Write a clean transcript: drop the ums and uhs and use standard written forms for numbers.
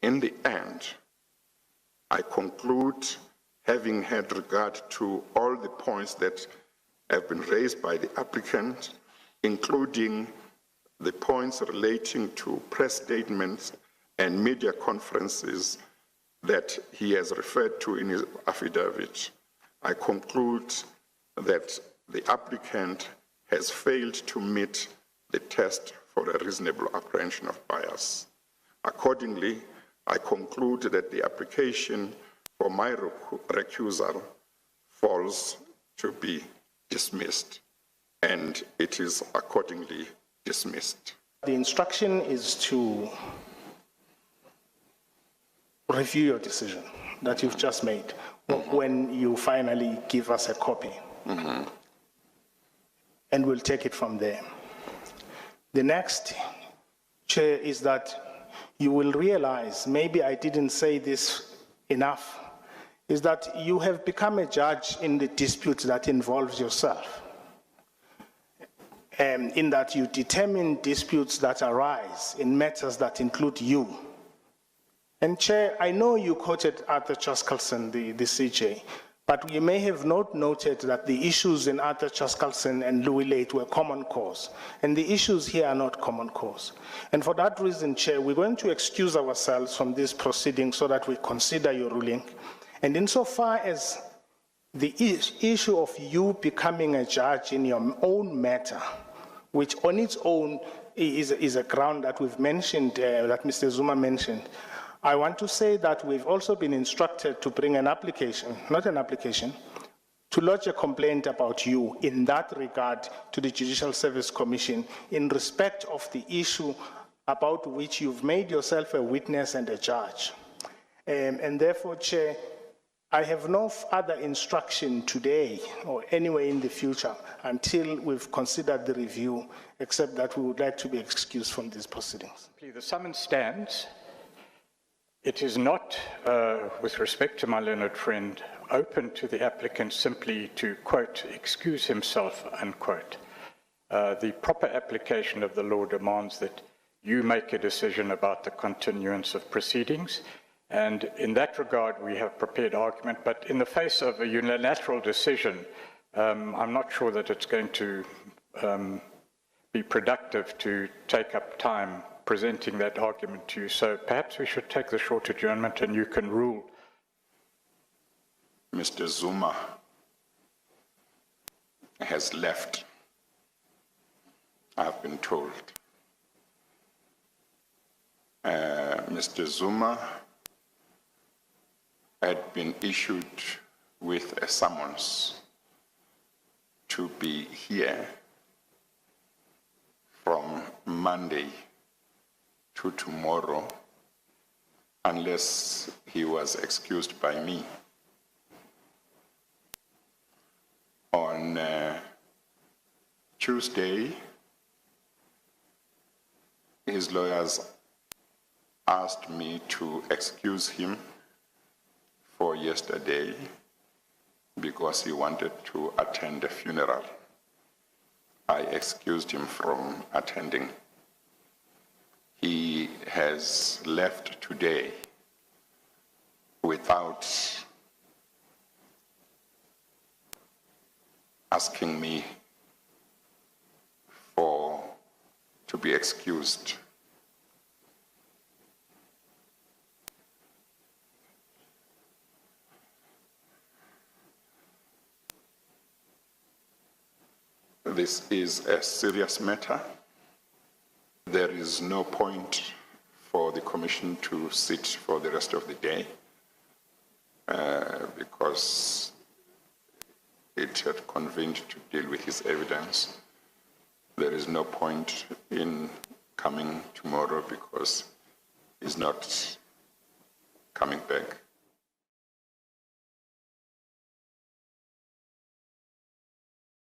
in the end, I conclude, having had regard to all the points that have been raised by the applicant, including the points relating to press statements and media conferences that he has referred to in his affidavit, I conclude that the applicant has failed to meet the test for a reasonable apprehension of bias. Accordingly, I conclude that the application for my recusal falls to be dismissed, and it is accordingly dismissed. The instruction is to review your decision that you've just made when you finally give us a copy. And we'll take it from there. The next, Chair, is that you will realize, maybe I didn't say this enough, is that you have become a judge in the dispute that involves yourself. In that you determine disputes that arise in matters that include you. And Chair, I know you quoted Arthur Chaskalson, the CJ, but you may have not noted that the issues in Arthur Chaskalson and Louis Late were common cause, and the issues here are not common cause. And for that reason, Chair, we're going to excuse ourselves from this proceeding so that we consider your ruling. And insofar as the issue of you becoming a judge in your own matter, which on its own is a ground that we've mentioned, that Mr. Zuma mentioned, I want to say that we've also been instructed to bring an application, not an application, to lodge a complaint about you in that regard to the Judicial Service Commission in respect of the issue about which you've made yourself a witness and a judge. And therefore, Chair, I have no other instruction today or anywhere in the future until we've considered the review, except that we would like to be excused from these proceedings. The summons stands. It is not, with respect to my learned friend, open to the applicant simply to, quote, excuse himself, unquote. The proper application of the law demands that you make a decision about the continuance of proceedings. And in that regard, we have prepared argument. But in the face of a unilateral decision, I'm not sure that it's going to be productive to take up time presenting that argument to you. So perhaps we should take the short adjournment and you can rule. Mr. Zuma has left, I've been told. Mr. Zuma had been issued with a summons to be here from Monday to tomorrow, unless he was excused by me. On Tuesday, his lawyers asked me to excuse him for yesterday because he wanted to attend a funeral. I excused him from attending. He has left today without asking me to be excused. This is a serious matter. There is no point for the Commission to sit for the rest of the day because it had convened to deal with his evidence. There is no point in coming tomorrow because he's not coming back.